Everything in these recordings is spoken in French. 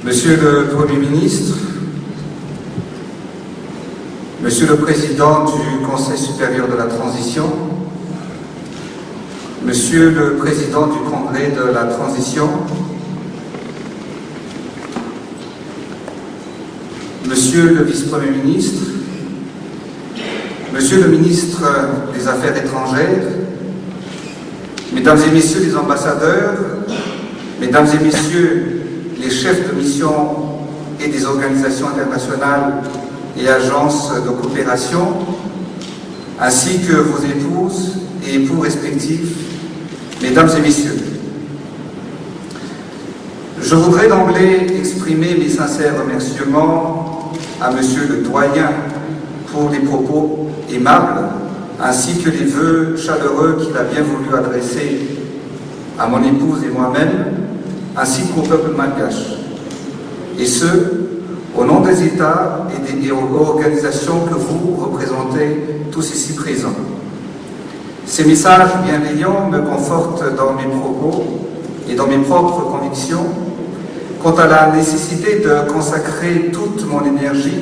Monsieur le Premier ministre, Monsieur le Président du Conseil supérieur de la transition, Monsieur le Président du Congrès de la transition, Monsieur le Vice-Premier ministre, Monsieur le ministre des Affaires étrangères, Mesdames et Messieurs les ambassadeurs, Mesdames et Messieurs les chefs de mission et des organisations internationales et agences de coopération, ainsi que vos épouses et époux respectifs, Mesdames et Messieurs. Je voudrais d'emblée exprimer mes sincères remerciements à Monsieur le Doyen pour les propos aimables, ainsi que les vœux chaleureux qu'il a bien voulu adresser à mon épouse et moi-même, ainsi qu'au peuple malgache, et ce, au nom des États et des organisations que vous représentez tous ici présents. Ces messages bienveillants me confortent dans mes propos et dans mes propres convictions quant à la nécessité de consacrer toute mon énergie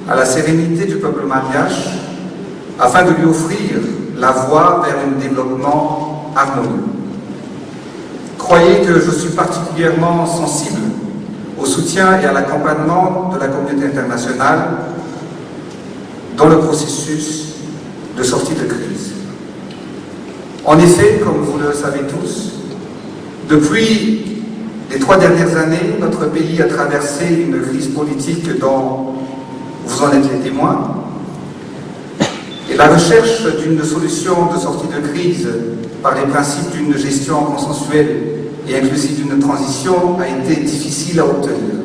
à la sérénité du peuple malgache afin de lui offrir la voie vers un développement harmonieux. Croyez que je suis particulièrement sensible au soutien et à l'accompagnement de la communauté internationale dans le processus de sortie de crise. En effet, comme vous le savez tous, depuis les 3 dernières années, notre pays a traversé une crise politique dont vous en êtes les témoins, et la recherche d'une solution de sortie de crise par les principes d'une gestion consensuelle et inclusive d'une transition a été difficile à obtenir.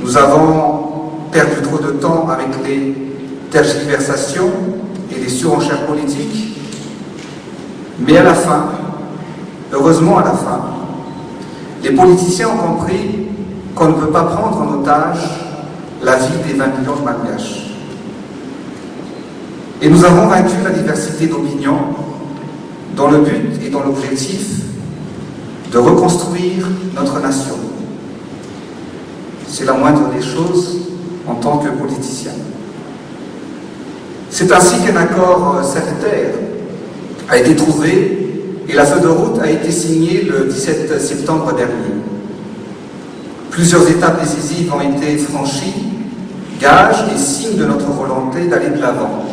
Nous avons perdu trop de temps avec les tergiversations et les surenchères politiques, mais à la fin, heureusement à la fin, les politiciens ont compris qu'on ne peut pas prendre en otage la vie des 20 millions de Malgaches. Et nous avons vaincu la diversité d'opinions dans le but et dans l'objectif de reconstruire notre nation. C'est la moindre des choses en tant que politicien. C'est ainsi qu'un accord salutaire a été trouvé et la feuille de route a été signée le 17 septembre dernier. Plusieurs étapes décisives ont été franchies, gages et signes de notre volonté d'aller de l'avant.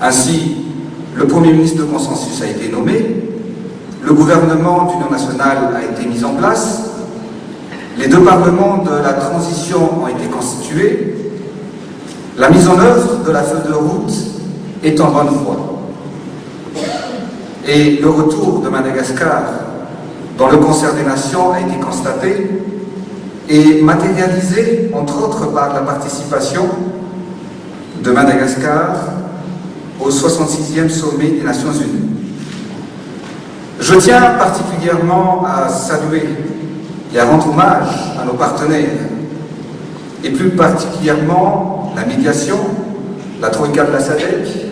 Ainsi, le Premier ministre de consensus a été nommé, le gouvernement d'union nationale a été mis en place, les 2 parlements de la transition ont été constitués, la mise en œuvre de la feuille de route est en bonne voie. Et le retour de Madagascar dans le concert des nations a été constaté et matérialisé, entre autres, par la participation de Madagascar au 66e sommet des Nations Unies. Je tiens particulièrement à saluer et à rendre hommage à nos partenaires, et plus particulièrement la médiation, la Troïka de la SADC,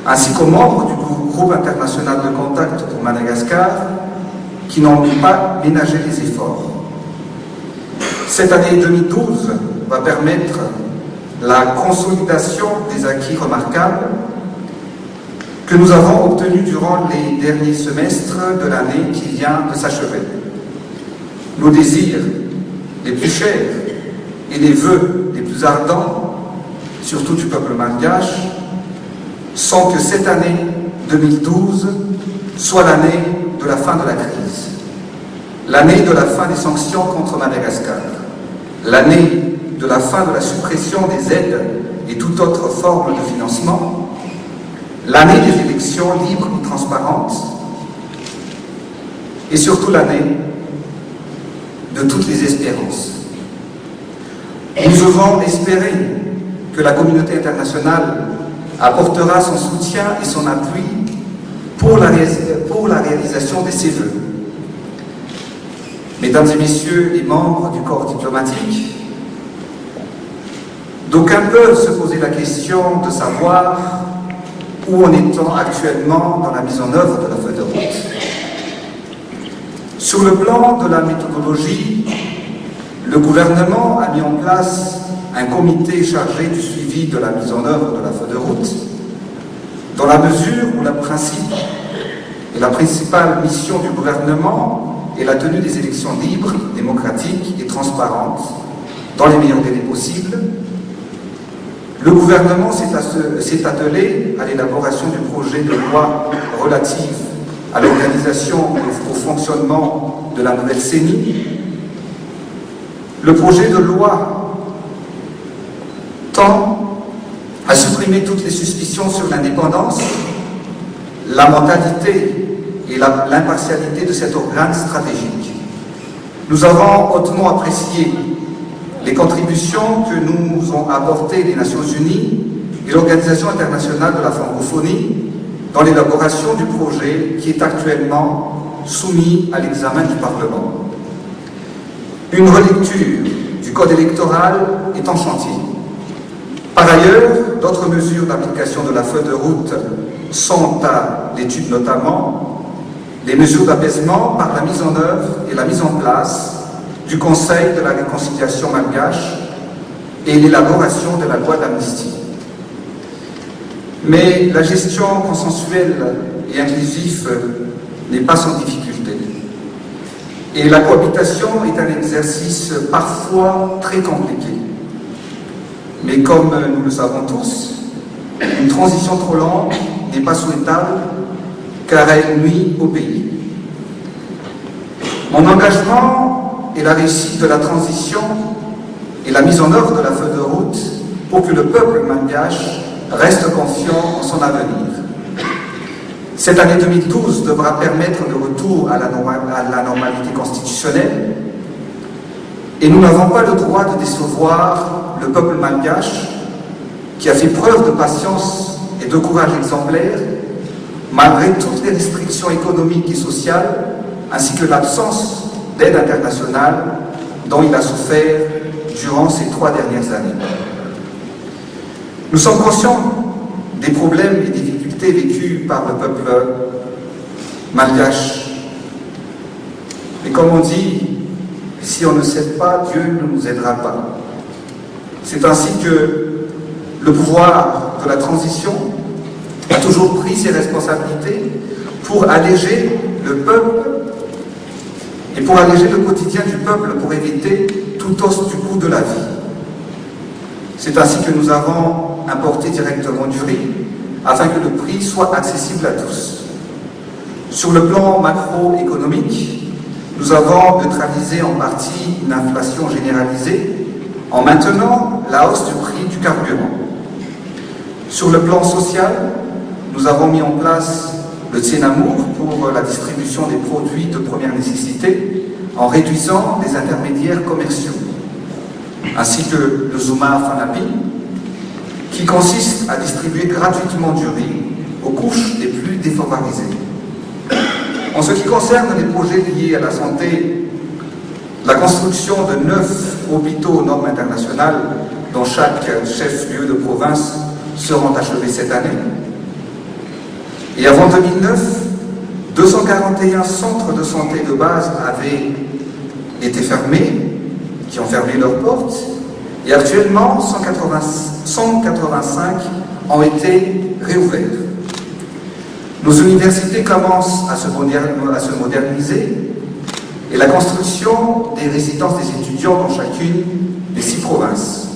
ainsi qu'aux membres du groupe international de contact pour Madagascar, qui n'ont pas ménagé les efforts. Cette année 2012 va permettre la consolidation des acquis remarquables que nous avons obtenus durant les derniers semestres de l'année qui vient de s'achever. Nos désirs les plus chers et les vœux les plus ardents, surtout du peuple malgache, sont que cette année 2012 soit l'année de la fin de la crise, l'année de la fin des sanctions contre Madagascar, l'année de la fin de la suppression des aides et toute autre forme de financement, l'année des élections libres et transparentes, et surtout l'année de toutes les espérances. Nous devons espérer que la communauté internationale apportera son soutien et son appui pour la réalisation de ces vœux. Mesdames et Messieurs les membres du corps diplomatique, d'aucuns peuvent se poser la question de savoir où en est-on actuellement dans la mise en œuvre de la feuille de route. Sur le plan de la méthodologie, Le gouvernement a mis en place un comité chargé du suivi de la mise en œuvre de la feuille de route, dans la mesure où la principale mission du gouvernement est la tenue des élections libres, démocratiques et transparentes, dans les meilleurs délais possibles. Le gouvernement s'est attelé à l'élaboration du projet de loi relative à l'organisation et au fonctionnement de la nouvelle CENI. Le projet de loi tend à supprimer toutes les suspicions sur l'indépendance, la mentalité et l'impartialité de cet organe stratégique. Nous avons hautement apprécié les contributions que nous ont apportées les Nations Unies et l'Organisation internationale de la francophonie dans l'élaboration du projet qui est actuellement soumis à l'examen du Parlement. Une relecture du Code électoral est en chantier. Par ailleurs, d'autres mesures d'application de la feuille de route sont à l'étude, notamment les mesures d'apaisement par la mise en œuvre et la mise en place du Conseil de la réconciliation malgache et l'élaboration de la loi d'amnistie. Mais la gestion consensuelle et inclusive n'est pas sans difficulté. Et la cohabitation est un exercice parfois très compliqué. Mais comme nous le savons tous, une transition trop longue n'est pas souhaitable car elle nuit au pays. Mon engagement est la réussite de la transition et la mise en œuvre de la feuille de route pour que le peuple malgache reste confiant en son avenir. Cette année 2012 devra permettre le retour à la normalité constitutionnelle et nous n'avons pas le droit de décevoir le peuple malgache qui a fait preuve de patience et de courage exemplaire malgré toutes les restrictions économiques et sociales ainsi que l'absence d'aide internationale dont il a souffert durant ces 3 dernières années. Nous sommes conscients des problèmes et des difficultés vécues par le peuple malgache. Et comme on dit, si on ne s'aide pas, Dieu ne nous aidera pas. C'est ainsi que le pouvoir de la transition a toujours pris ses responsabilités pour alléger le peuple et pour alléger le quotidien du peuple pour éviter toute hausse du coût de la vie. C'est ainsi que nous avons importé directement du riz afin que le prix soit accessible à tous. Sur le plan macroéconomique, nous avons neutralisé en partie une inflation généralisée en maintenant la hausse du prix du carburant. Sur le plan social, nous avons mis en place le Tsenamour pour la distribution des produits de première nécessité en réduisant les intermédiaires commerciaux, ainsi que le Zuma Fanapi, qui consiste à distribuer gratuitement du riz aux couches les plus défavorisées. En ce qui concerne les projets liés à la santé, la construction de 9 hôpitaux aux normes internationales dans chaque chef-lieu de province seront achevés cette année. Et avant 2009, 241 centres de santé de base avaient été fermés, qui ont fermé leurs portes, et actuellement 185 ont été réouverts. Nos universités commencent à se moderniser et la construction des résidences des étudiants dans chacune des 6 provinces.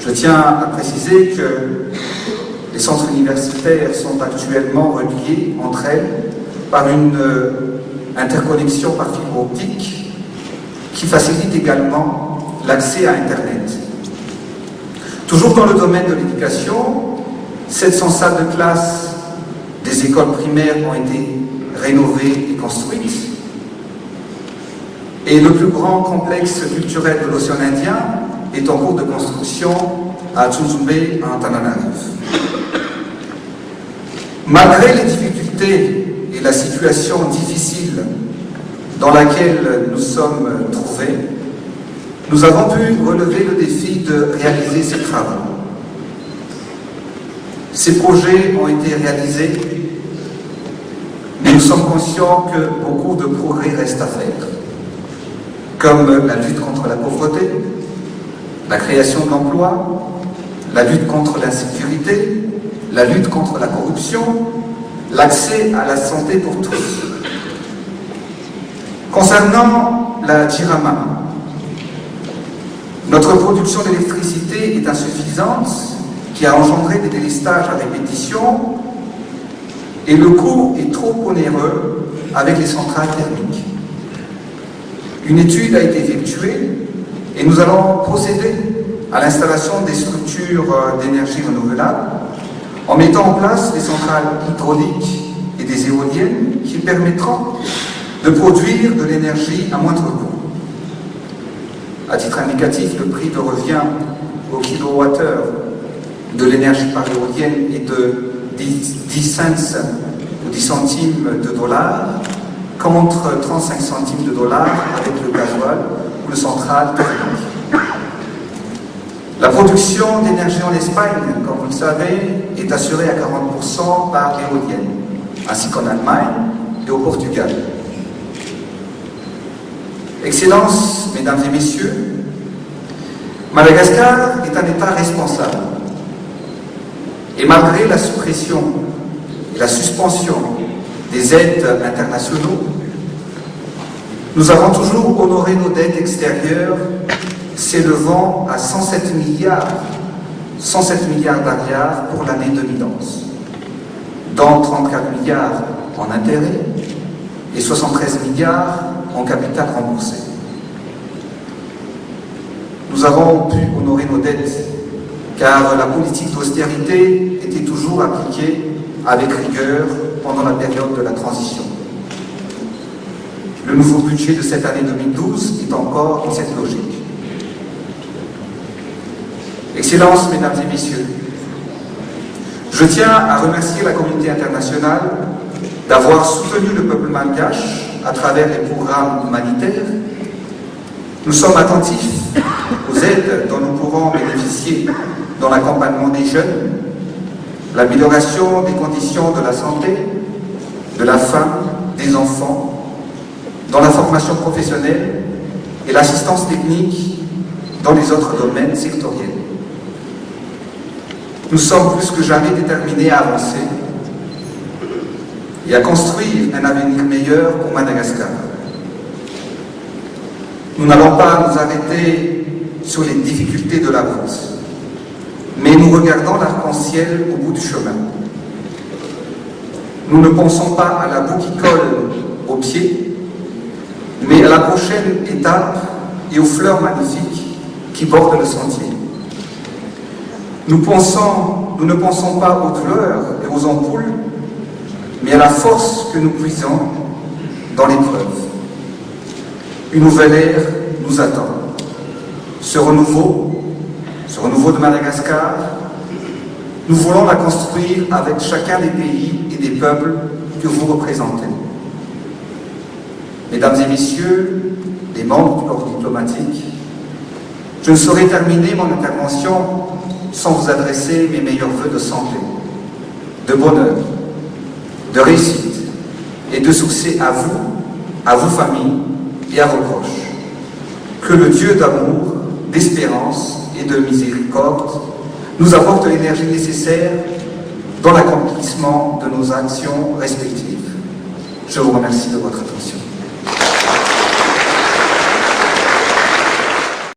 Je tiens à préciser que les centres universitaires sont actuellement reliés entre elles par une interconnexion par fibre optique qui facilite également l'accès à Internet. Toujours dans le domaine de l'éducation, 700 salles de classe des écoles primaires ont été rénovées et construites. Et le plus grand complexe culturel de l'océan Indien est en cours de construction à Tsunzumbe, en Antananarivo. Malgré les difficultés et la situation difficile dans laquelle nous sommes trouvés, nous avons pu relever le défi de réaliser ces travaux. Ces projets ont été réalisés, mais nous sommes conscients que beaucoup de progrès restent à faire. comme la lutte contre la pauvreté, la création de l'emploi, la lutte contre l'insécurité, la lutte contre la corruption, l'accès à la santé pour tous. Concernant la Jirama, notre production d'électricité est insuffisante, qui a engendré des délestages à répétition, et le coût est trop onéreux avec les centrales thermiques. Une étude a été effectuée et nous allons procéder à l'installation des structures d'énergie renouvelable en mettant en place des centrales hydrauliques et des éoliennes qui permettront de produire de l'énergie à moindre coût. À titre indicatif, le prix de revient au kilowattheure de l'énergie par éolienne est de 10 cents ou 10 centimes de dollars contre 35 centimes de dollars avec le gasoil ou le central thermique. La production d'énergie en Espagne, comme vous le savez, est assurée à 40% par l'éolienne, ainsi qu'en Allemagne et au Portugal. Excellences, Mesdames et Messieurs, Madagascar est un État responsable. Et malgré la suppression et la suspension des aides internationaux, nous avons toujours honoré nos dettes extérieures s'élevant à 107 milliards d'ariars pour l'année 2011, dont 34 milliards en intérêts et 73 milliards en capital remboursé. Nous avons pu honorer nos dettes car la politique d'austérité était toujours appliquée avec rigueur pendant la période de la transition. Le nouveau budget de cette année 2012 est encore dans cette logique. Excellences, Mesdames et Messieurs, je tiens à remercier la communauté internationale d'avoir soutenu le peuple malgache à travers les programmes humanitaires. Nous sommes attentifs aux aides dont nous pourrons bénéficier dans l'accompagnement des jeunes, l'amélioration des conditions de la santé, de la femme, des enfants, dans la formation professionnelle et l'assistance technique dans les autres domaines sectoriels. Nous sommes plus que jamais déterminés à avancer et à construire un avenir meilleur pour Madagascar. Nous n'allons pas nous arrêter sur les difficultés de la route, mais nous regardons l'arc-en-ciel au bout du chemin. Nous ne pensons pas à la boue qui colle aux pieds, mais à la prochaine étape et aux fleurs magnifiques qui bordent le sentier. Nous ne pensons pas aux douleurs et aux ampoules, mais à la force que nous puisons dans l'épreuve. Une nouvelle ère nous attend. Ce renouveau de Madagascar, nous voulons la construire avec chacun des pays et des peuples que vous représentez. Mesdames et Messieurs, les membres du corps diplomatique, je ne saurais terminer mon intervention sans vous adresser mes meilleurs vœux de santé, de bonheur, de réussite et de succès à vos familles et à vos proches. Que le Dieu d'amour, d'espérance et de miséricorde nous apporte l'énergie nécessaire dans l'accomplissement de nos actions respectives. Je vous remercie de votre attention.